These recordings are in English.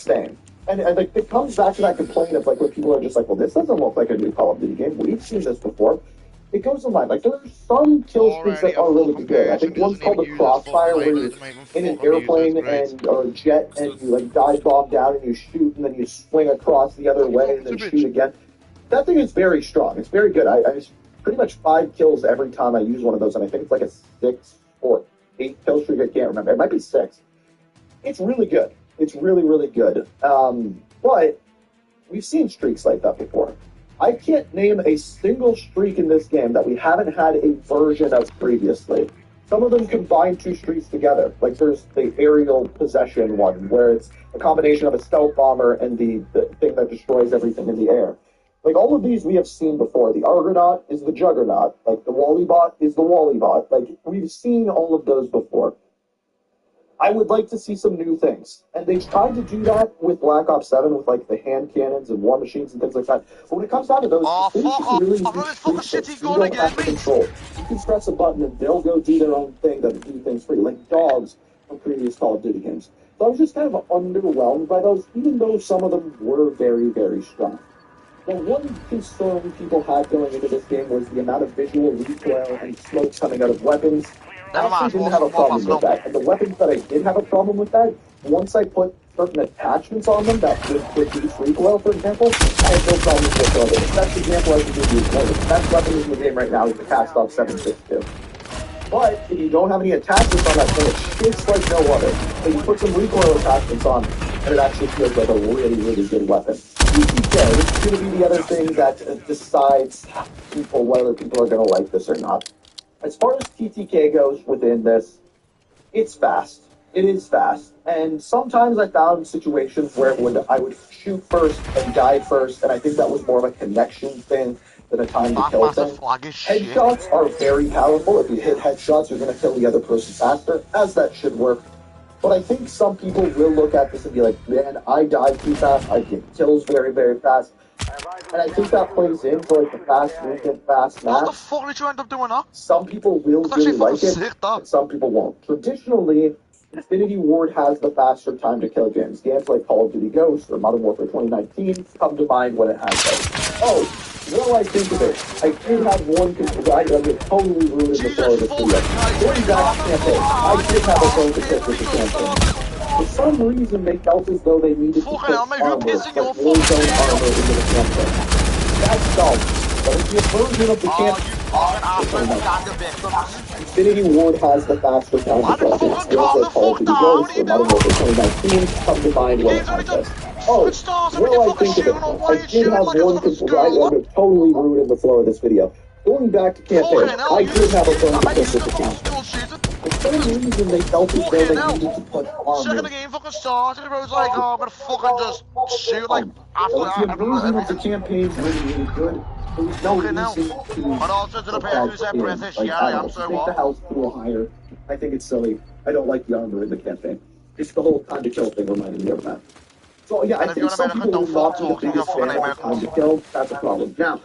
same. And like, it comes back to that complaint of like when people are just like, well, this doesn't look like a new Call of Duty game. We've seen this before. It goes in line. Like, there are some kill streaks that are really good. I think one's called a Crossfire, where you're in an airplane or a jet, and you like dive bomb down and you shoot, and then you swing across the other way and then shoot again. That thing is very strong. It's very good. I just pretty much 5 kills every time I use one of those, and I think it's like a 6 or 8 kill streak. I can't remember. It might be 6. It's really good. It's really, really good. But we've seen streaks like that before. I can't name a single streak in this game that we haven't had a version of previously. Some of them combine 2 streaks together. Like, there's the aerial possession one, where it's a combination of a stealth bomber and the thing that destroys everything in the air. Like, all of these we have seen before. The Argonaut is the Juggernaut. Like, the Wallybot is the Wallybot. Like, we've seen all of those before. I would like to see some new things. And they tried to do that with Black Ops 7 with, like, the hand cannons and war machines and things like that. But when it comes down to those, really don't have to control. You can press a button and they'll go do their own thing that do things for you, like dogs from previous Call of Duty games. So I was just kind of underwhelmed by those, even though some of them were very, very strong. The one concern people had going into this game was the amount of visual recoil and smoke coming out of weapons. I actually didn't have a problem with that. And the weapons that I did have a problem with that, once I put certain attachments on them that would reduce recoil, for example, I had no problem whatsoever. The best example I can give you is one of the best weapons in the game right now is the Kastov 7.62. But if you don't have any attachments on that thing, it shits like no other. So you put some recoil attachments on, and it actually feels like a really, really good weapon. TTK is going to be the other thing that decides whether people are going to like this or not. As far as TTK goes within this, it's fast. It is fast. And sometimes I found situations where I would shoot first and die first, and I think that was more of a connection thing than a time to kill thing. Headshots are very powerful. If you hit headshots, you're going to kill the other person faster, as that should work. But I think some people will look at this and be like, man, I die too fast. I get kills very, very fast. And I think that plays into like the fast movement, fast match. What the fuck did you end up doing that? Some people will really like it, and some people won't. Traditionally, Infinity Ward has the faster time to kill games. Games like Call of Duty Ghosts or Modern Warfare 2019 come to mind when it has those. Oh, what do I think of it? I did have one I totally ruined the flow of this video. Going back to campaign, I did have a phone to pick with the campaign. For some reason, they felt as though they needed to put armor, like Warzone armor into the campaign. That's dumb. But if your version of the campaign... Infinity Ward has the faster time to kill games. Games like Call of Duty Ghosts or Modern Warfare 2019 come to mind when it has this. Oh, what do I think of it? I did have one complaint. I totally ruined the flow of this video. Going back to campaign, I did have a phone to pick with the campaign. For some reason, they felt as though they needed to put armor. Second the game fucking started, I was like, oh, I'm gonna fucking just shoot like after that. If your version of the campaign's really, really good, there's no reason to and also to the person who said British, yeah, I am so what? Take the health pool higher. I think it's silly. I don't like the armor in the campaign. It's the whole time to kill thing reminding me of that. So yeah, I think some people will not be the biggest fan of time to kill. That's a problem. Now,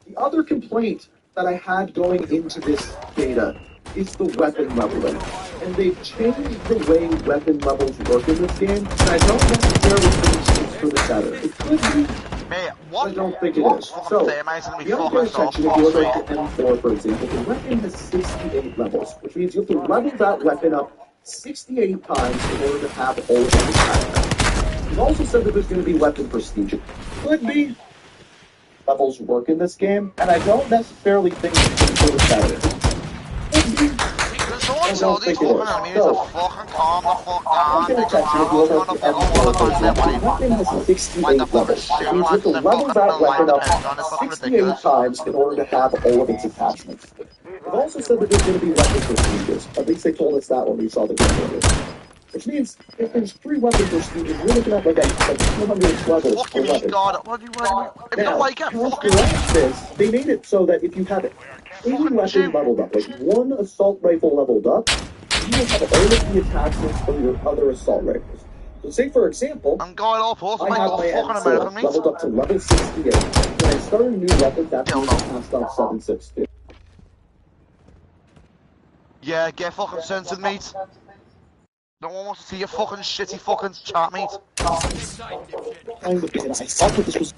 the other complaint that I had going into this beta is the weapon leveling. And they've changed the way weapon levels work in this game, and I don't necessarily think it's for the better. It could be, but I don't think it is. So, the upgrade section, if you look at the M4, for example, the weapon has 68 levels, which means you have to level that weapon up 68 times in order to have all of the attacks. You've also said that there's going to be weapon prestige. It could be levels work in this game, and I don't necessarily think it's for the better. I don't think it is. So, I'm going to catch you if you look at the M4, for example. The weapon has 68 levels. It means you have to level that weapon up 68 times in order to have all of its attachments. They've also said that there's going to be weapon prestiges. At least they told us that when we saw the game. Which means, if there's 3 weapon prestiges, we're looking at like 200 levels per weapon. Now, to correct this, they made it so that if you have any weapon leveled up, like one assault rifle leveled up, you will have all of the attachments from your other assault rifles. So say, for example, I have my M4 leveled up to level 68. When I start a new weapon, that's when I passed off 7.62. Yeah, get fucking censored, mate. No one wants to see your fucking shitty fucking chat, mate. Playing the beta, I thought that this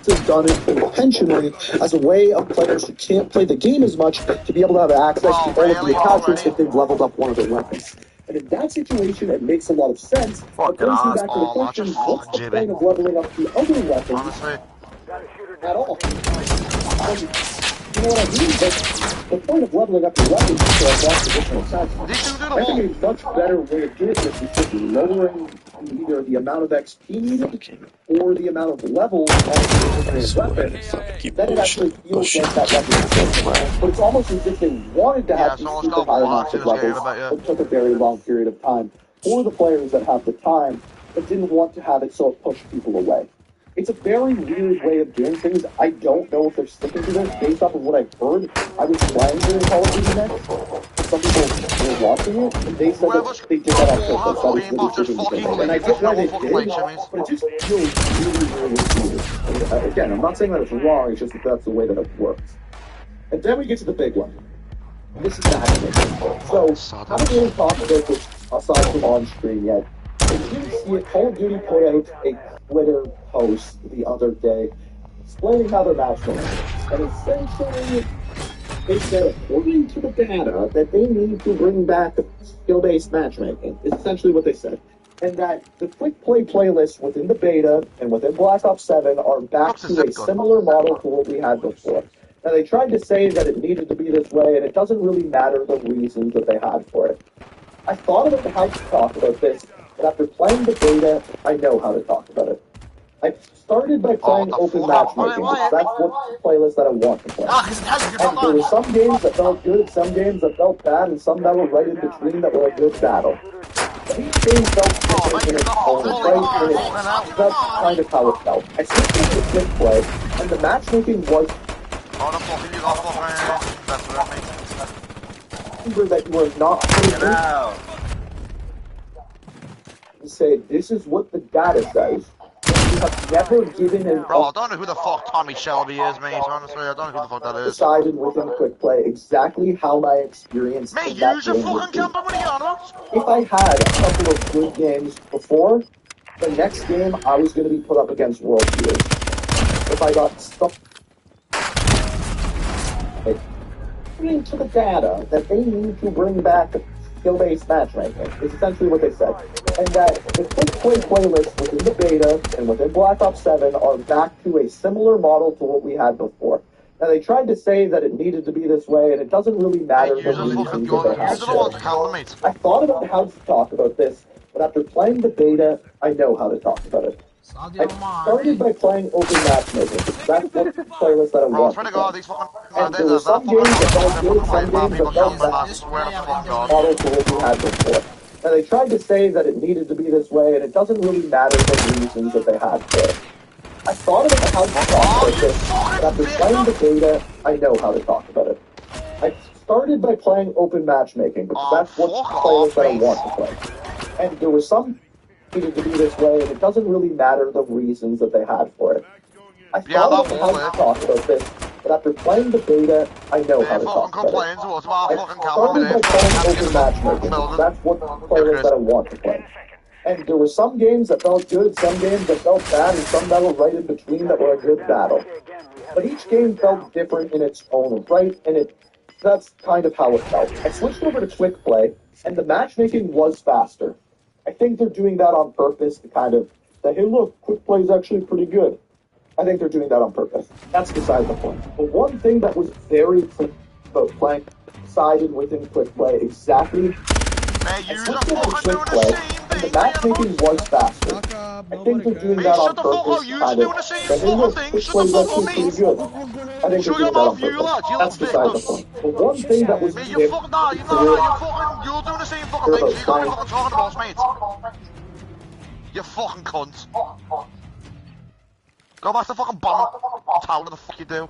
was done it intentionally as a way of players who can't play the game as much to be able to have access to all of the attachments if they've leveled up one of their weapons. And in that situation, it makes a lot of sense. But brings me back to the question, what's the point of leveling up the other weapons Honestly. at all? You know what I mean? But the point of leveling up your weapons is to unlock additional attachments. I think a much better way of doing this is just lowering either the amount of XP needed or the amount of levels on the weapon. Then it actually feels like that weapon is good. But it's almost as if they wanted to have these super high amounts of levels, but took a very long period of time for the players that have the time, but didn't want to have it so it pushed people away. It's a very weird way of doing things. I don't know if they're sticking to this based off of what I've heard. I was playing during Call of Duty Next. Some people were watching it, and they said that they did that on purpose. That was the decision they made. And I get why they did, but it just feels really, really weird. And, again, I'm not saying that it's wrong, it's just that that's the way that it works. And then we get to the big one. This is matchmaking. So, I haven't really talked about this aside from on screen yet. If you didn't see it, Call of Duty put out a Twitter post the other day explaining how they're matchmaking. And essentially, they said, according to the data, that they need to bring back skill-based matchmaking, is essentially what they said. And that the quick play playlists within the beta and within Black Ops 7 are back to a similar model to what we had before. Now, they tried to say that it needed to be this way, and it doesn't really matter the reasons that they had for it. I thought about how to talk about this, but after playing the beta, I know how to talk about it. I started by playing open matchmaking, because that's what playlist that I want to play. And there were some games that felt good, some games that felt bad, and some that were right in between that were a good battle. But each game felt different in its own right, and that's kind of how it felt. I switched to quick play, and the matchmaking was that you were not to say this is what the data says. You have never given an Bro, I don't know who the fuck Tommy Shelby is, mate. Honestly, I don't know who the fuck that is. Decided within quick play exactly how my experience mate, in that use your game fucking camper, what are you on about? If I had a couple of good games before, the next game I was going to be put up against world peers. If I got stuck into the data that they need to bring back skill-based matchmaking is essentially what they said. And that the quick play playlists within the beta and within Black Ops 7 are back to a similar model to what we had before. Now, they tried to say that it needed to be this way, and it doesn't really matter the reasons that they had for it. I thought about how to talk about this, but after playing the beta, I know how to talk about it. I started by playing open matchmaking, because that's what playlist that I want to play. And there were some games that felt good, some games that felt bad, model to what we had before. Now, they tried to say that it needed to be this way, and it doesn't really matter the reasons that they had for it. I thought about how to talk about this, but after playing the beta, I know how to talk about it. I started by playing open matchmaking, because that's what playlist that I want to play. And there were some needed to be this way, and it doesn't really matter the reasons that they had for it. I thought about how to talk about this, but after playing the beta, I know how to talk about it. I started by playing open matchmaking, because that's what playlist that I want to play. And there were some games that felt good, some games that felt bad, and some that were right in between that were a good battle. But each game felt different in its own right, and that's kind of how it felt. I switched over to quick play, and the matchmaking was faster. I think they're doing that on purpose to kind of say, hey look, quick play is actually pretty good. I think they're doing that on purpose. That's beside the point. But one thing that was very clear about playing sided within quick play exactly and the matchmaking was faster. I think they're doing that on purpose to kind of say, hey look, quick play is actually pretty good. I think they're doing that on purpose. That's beside the point. But one thing that was clear you're doing the same fucking thing, so you can't be fucking talking about us, mate. You fucking cunt. Go back to fucking bomb. Tell what the fuck you do.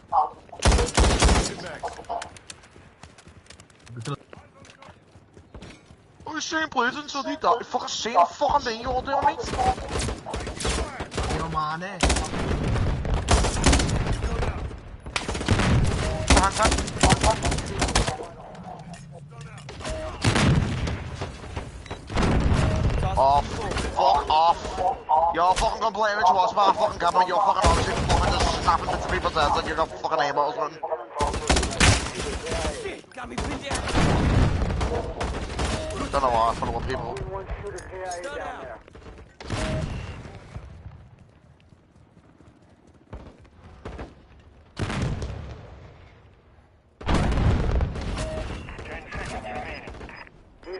Oh, you're saying please until you die. Fucking same fucking thing you're doing, mate. of our fucking camera, you're fucking obviously fucking just snapping to people's heads like you got fucking aim or something. Shit, got me pinned down. Don't know why, I follow people. Stun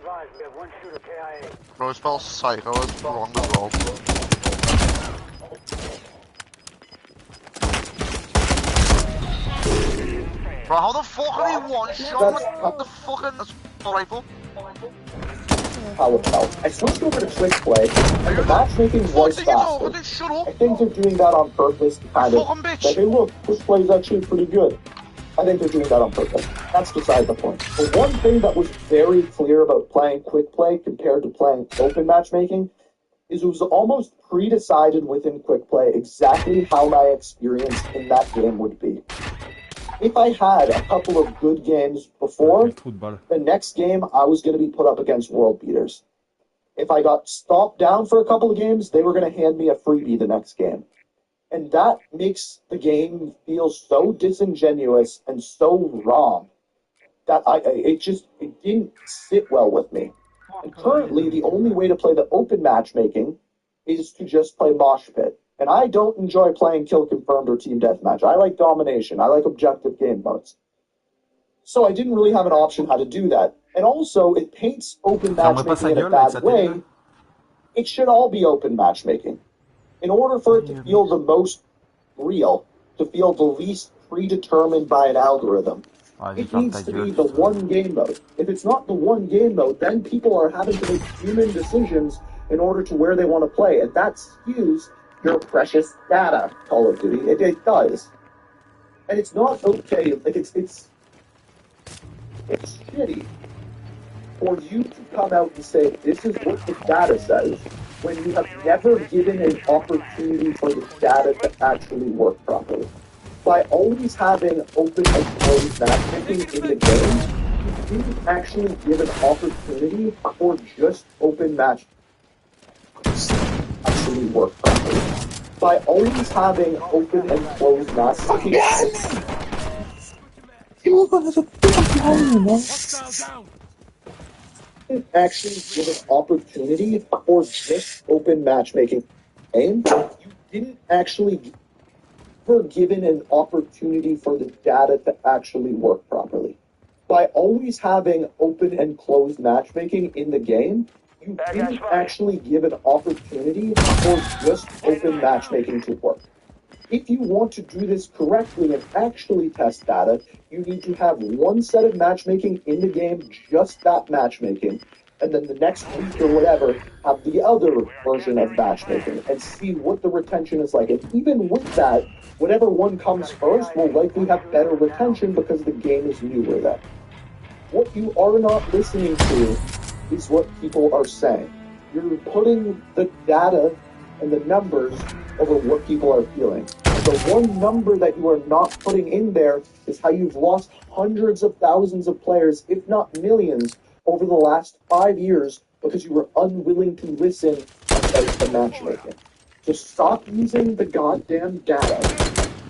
out. We have one shooter KIA. Bro, spell psycho is wrong as well. Bro, how the fuck are you one shot with the fucking rifle? I switched over to quick play, and the matchmaking was faster. Shut up! I think they're doing that on purpose to kind of Fucking bitch. say, hey look, quick play is actually pretty good. I think they're doing that on purpose. That's beside the point. The one thing that was very clear about playing quick play compared to playing open matchmaking is it was almost pre-decided within quick play exactly how my experience in that game would be. If I had a couple of good games before, the next game I was going to be put up against world beaters. If I got stomped down for a couple of games, they were going to hand me a freebie the next game. And that makes the game feel so disingenuous and so wrong that it didn't sit well with me. And currently, the only way to play the open matchmaking is to just play Mosh Pit. And I don't enjoy playing Kill Confirmed or Team Deathmatch. I like domination. I like objective game modes. So I didn't really have an option how to do that. And also, it paints open matchmaking in a bad way. It should all be open matchmaking. In order for it to feel the most real, to feel the least predetermined by an algorithm, it needs to be the one game mode. If it's not the one game mode, then people are having to make human decisions in order to where they want to play, and that skews your precious data, Call of Duty. It does. And it's not okay, like it's shitty for you to come out and say, this is what the data says, when you have never given an opportunity for the data to actually work properly. By always having open and closed matchmaking in the game, you didn't actually give an opportunity for just open match actually work properly. By always having open and closed matchmaking, didn't actually give an opportunity for just open matchmaking. And you didn't actually were given an opportunity for the data to actually work properly. By always having open and closed matchmaking in the game, you didn't actually give an opportunity for just open matchmaking to work. If you want to do this correctly and actually test data, you need to have one set of matchmaking in the game, just that matchmaking, and then the next week or whatever, have the other version of matchmaking and see what the retention is like. And even with that, whatever one comes first will likely have better retention because the game is newer then. What you are not listening to is what people are saying. You're putting the data and the numbers over what people are feeling. The one number that you are not putting in there is how you've lost hundreds of thousands of players, if not millions, over the last 5 years because you were unwilling to listen about the matchmaking. So stop using the goddamn data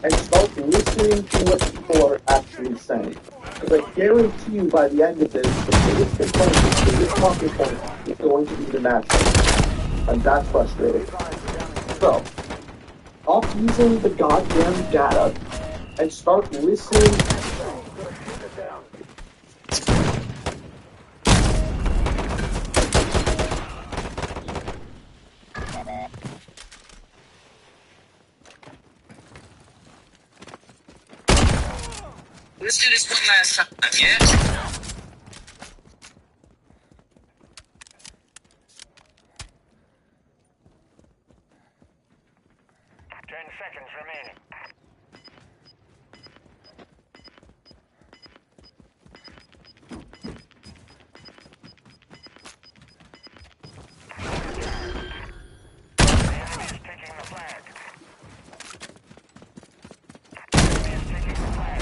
and start listening to what people are actually saying. Because I guarantee you by the end of this, the biggest complaint, the biggest talking point is going to be the matchmaking. And that's frustrating. So, stop using the goddamn data and start listening. Let's do this one last time, yeah? 10 seconds remaining. The enemy is taking the flag. The enemy is taking the flag.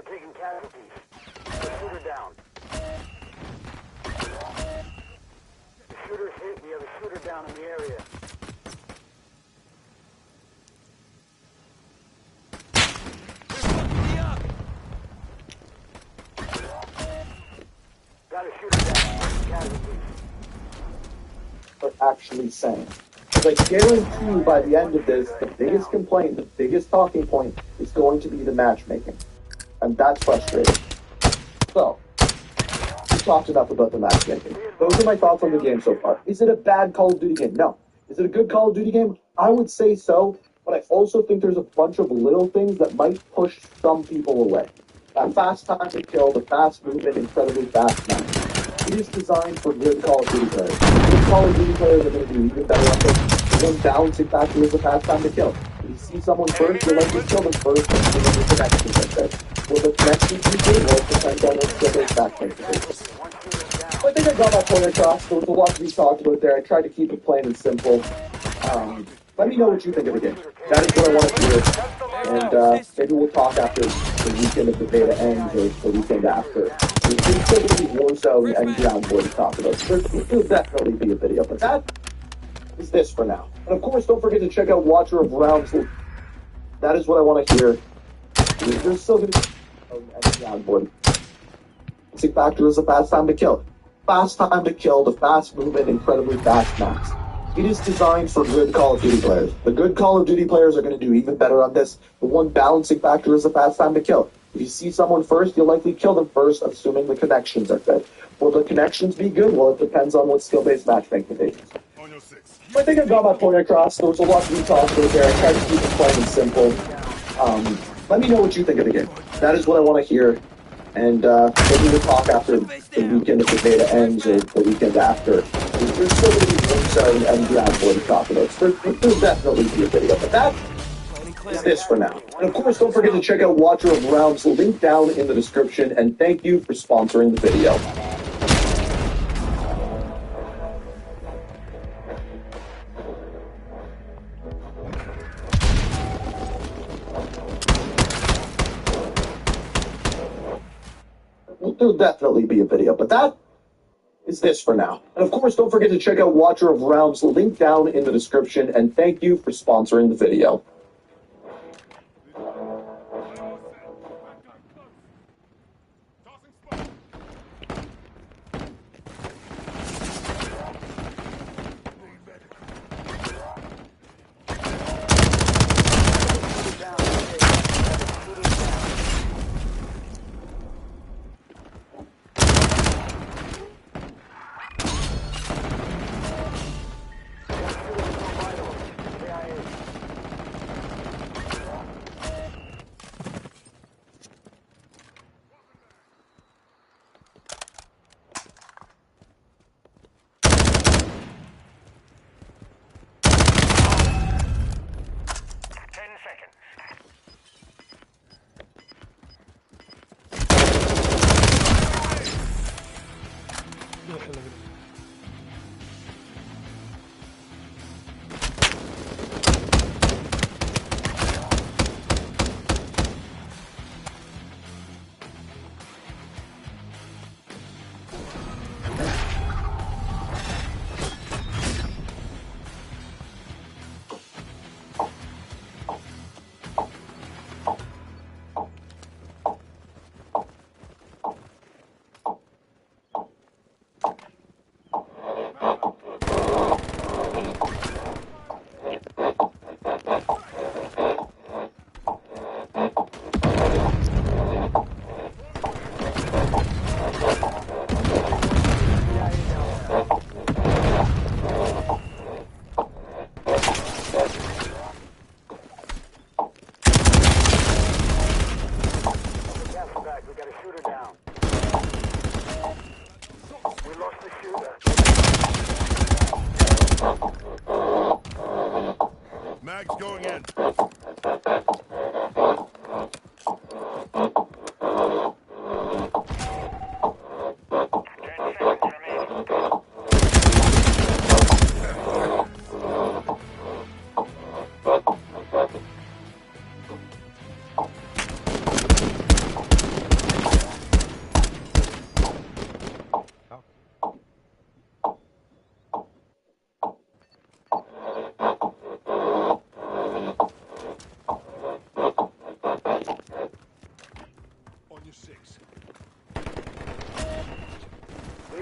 taking casualties. The shooter down. The shooter's hit. We have a shooter down in the area. Got a shooter down. Casualties. Are actually saying. Because I guarantee you by the end of this, the biggest complaint, the biggest talking point is going to be the matchmaking. And that's frustrating. So, we talked enough about the matchmaking. Those are my thoughts on the game so far. Is it a bad Call of Duty game? No. Is it a good Call of Duty game? I would say so, but I also think there's a bunch of little things that might push some people away. That fast time to kill, the fast movement, incredibly fast match. It is designed for good Call of Duty players. Good Call of Duty players are going to do even better on this. The one balancing factor is the fast time to kill. If you see someone first, you'll likely kill them first, and then the connections like that. Will the connections be good? Well, it depends on what skill-based matchmaking is. I think I got my point across. There was a lot to be talked about there. I tried to keep it plain and simple. Let me know what you think of the game. That is what I want to hear. And maybe we'll talk after the weekend of the beta ends or the weekend after. There's still going to be Warzone and Ground War to talk about. So there'll definitely be a video. But that is this for now. And of course, don't forget to check out Watcher of Rounds. That is what I want to hear. There's still going to be Ground War. Basic factor is the fast time to kill. Fast time to kill, the fast movement, incredibly fast maps. It is designed for good Call of Duty players. The good Call of Duty players are going to do even better on this. The one balancing factor is the fast time to kill. If you see someone first, you'll likely kill them first, assuming the connections are good. Will the connections be good? Well, it depends on what skill-based matchmaking is. I think I got my point across. There was a lot to be talked about there. I tried to keep it plain and simple. Let me know what you think of the game. That is what I want to hear. And maybe we'll talk after the weekend if the beta ends or the weekend after. There's still going to be Warzone and Ground War to talk about. So there'll definitely be a video. But that is this for now. And of course, don't forget to check out Watcher of Rounds, link down in the description. And thank you for sponsoring the video. There'll definitely be a video, but that is this for now. And of course, don't forget to check out Watcher of Rounds, link down in the description, and thank you for sponsoring the video.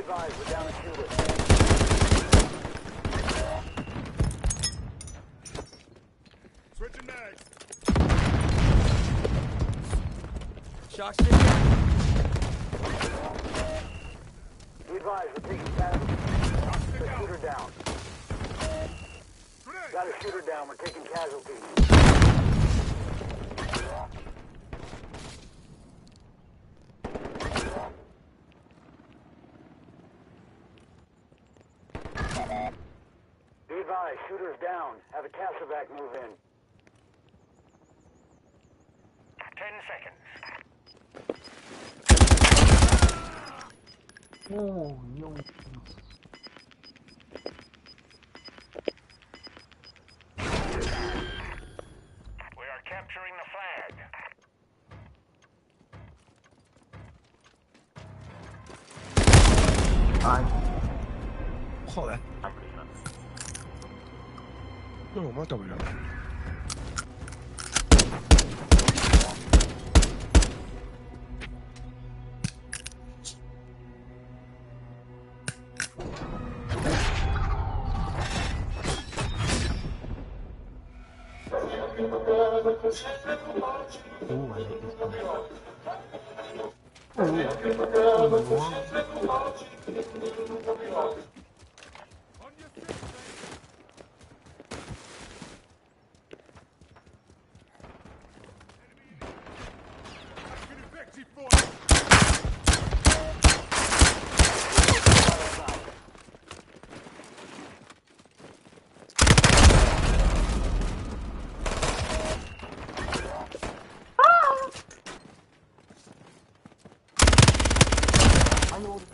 advised, we're down a shooter. Switching mags. Shock stick. Be advised, we're taking casualties. The shooter down. Got a shooter down, we're taking casualties. Be advised, shooter's down. Have a Casavac move in. 10 seconds. Oh, no. We are capturing the flag. Ay. Joder. No, mátamelo.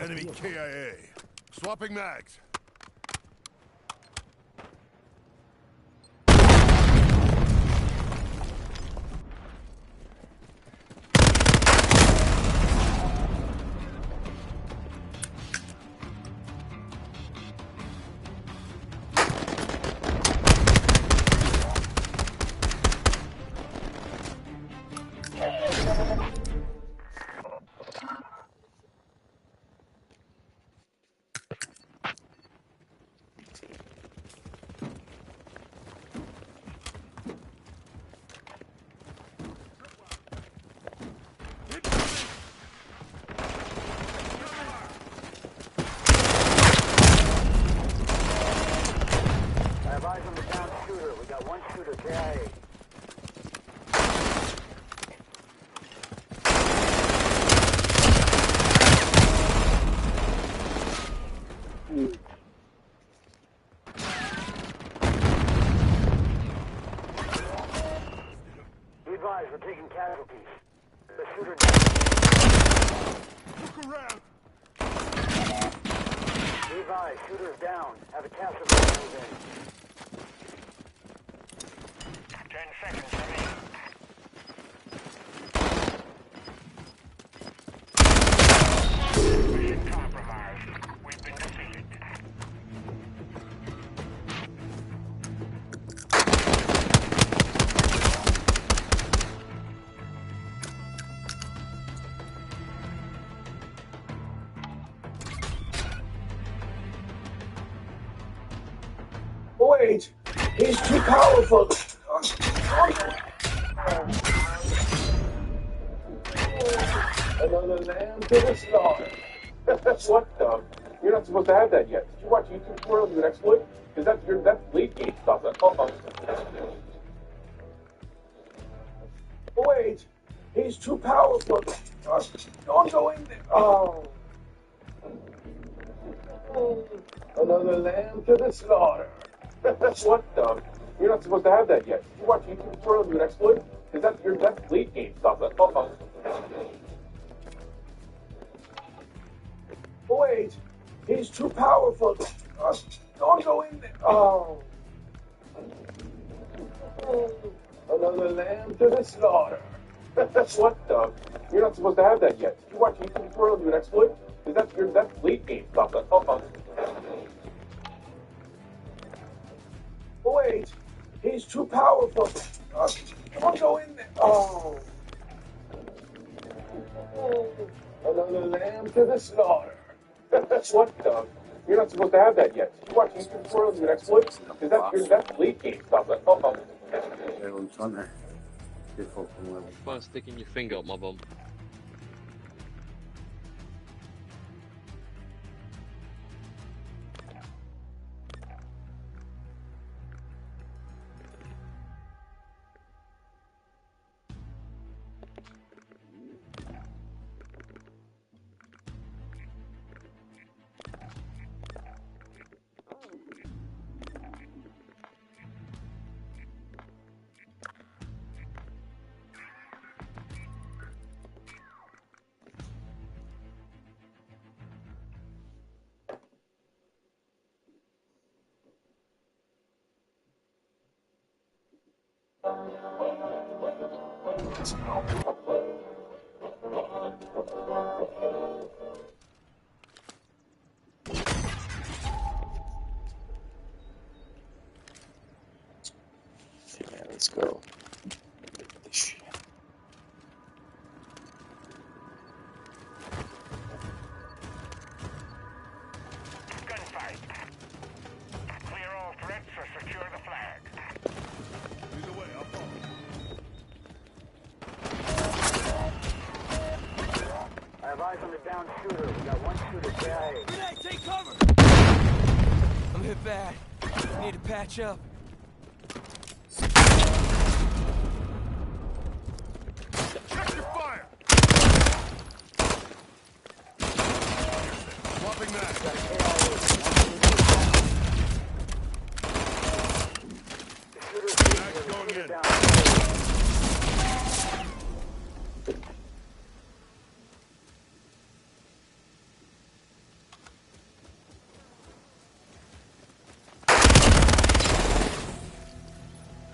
Enemy KIA. Swapping mags. I advise on the down shooter. We got one shooter, KIA. Be advised, we're taking casualties. The shooter down. Look around. Be advised, shooter's down. Have a Casavac move in. 10 seconds remaining. Mission compromised. We've been defeated. Wait, he's too powerful. Another lamb to the slaughter. What the? You're not supposed to have that yet. Did you watch YouTube tutorials of an exploit? Because that's late game stuff. Wait, he's too powerful. Don't go in there. Oh. Another lamb to the slaughter. What the? You're not supposed to have that yet. Did you watch YouTube tutorials of an exploit? Because that's late game stuff. Wait, he's too powerful. Don't go in there. Oh. Another lamb to the slaughter. What the? You're not supposed to have that yet. Did you watch YouTube tutorials of an exploit? Because that's late game stuff. Wait, he's too powerful. Don't go in there. Oh. Another lamb to the slaughter. What? You're not supposed to have that yet. You watch YouTube tutorials and exploits? Because that's lead game stuff. Try sticking your finger up my bum. Yeah, let's go. Gunfight. Clear all threats or secure the flag. Either way, I'll follow. I have eyes on the down shooter. We got one shooter KIA. Grenade, take cover! I'm hit bad. Need to patch up. Check your fire! Swapping mags. Mags going in.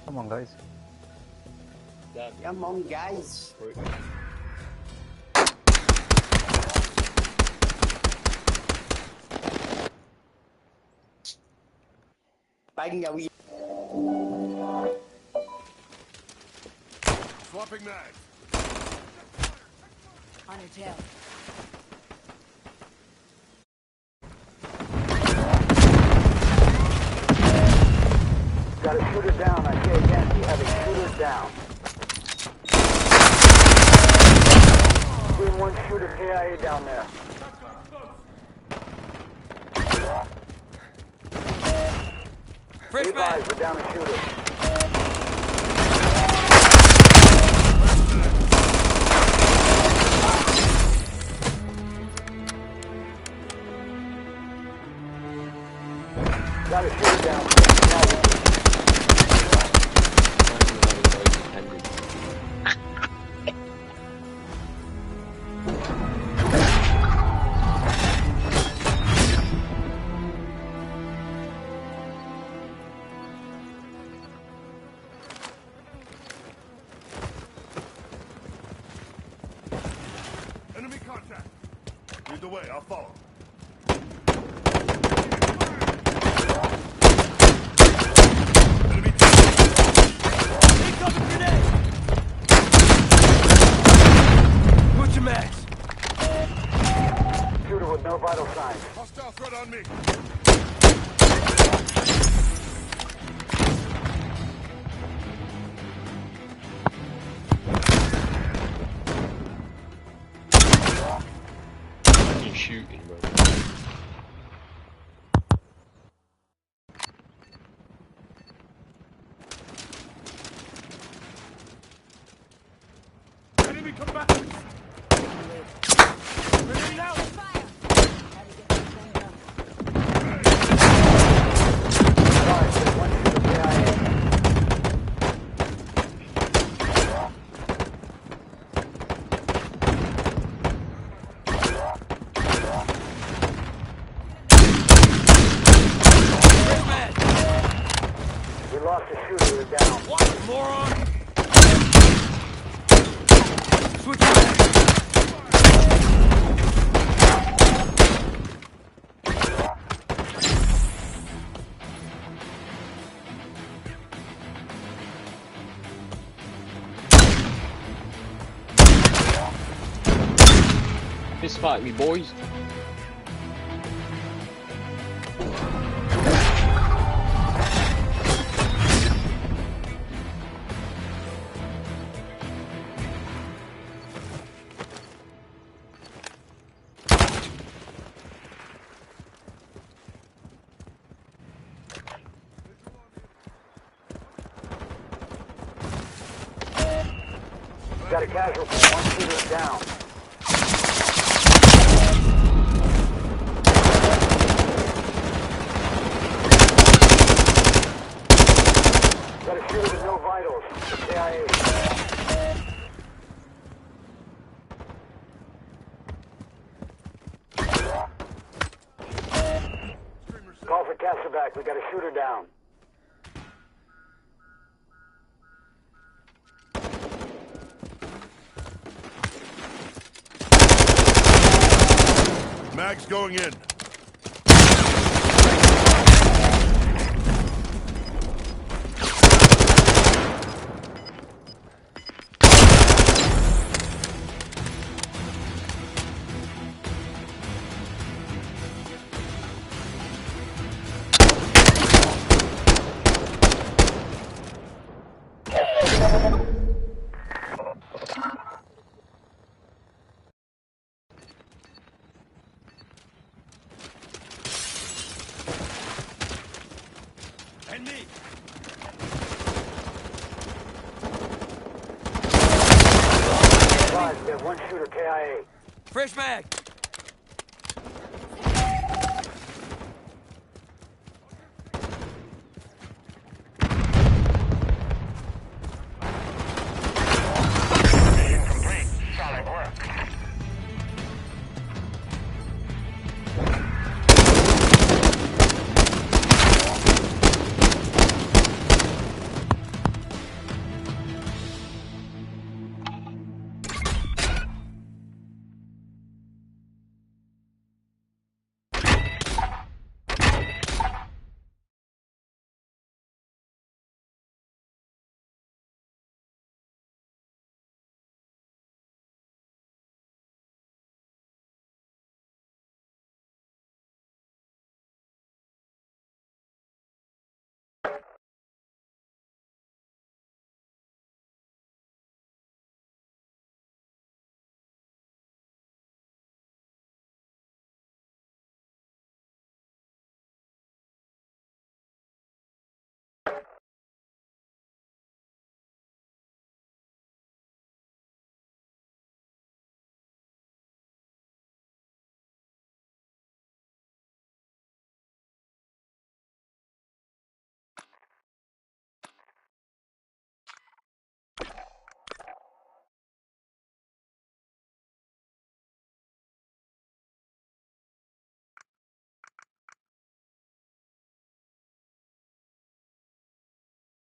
Come on, guys. Come on, guys. Swapping mags. On your tail. Got a shooter down. I say again, we have a shooter down. Doing one shooter KIA down there. Fresh Be advised, we're down a shooter. Got a shooter down. Enemy contact. Lead the way, I'll follow. Enemy Take cover, grenade! Put your mags. Shooter with no vital signs. hostile threat on me. He's shooting, bro. Enemy combat! Grenade out! We lost the shooter, we're down. Watch it, moron! Switch your mags. Fist fight me, boys. got a casualty. One shooter down. Got a shooter with no vitals. KIA. Call for Castleback. We got a shooter down. Mag's going in. And me. Guys, we have one shooter KIA. Fresh mag.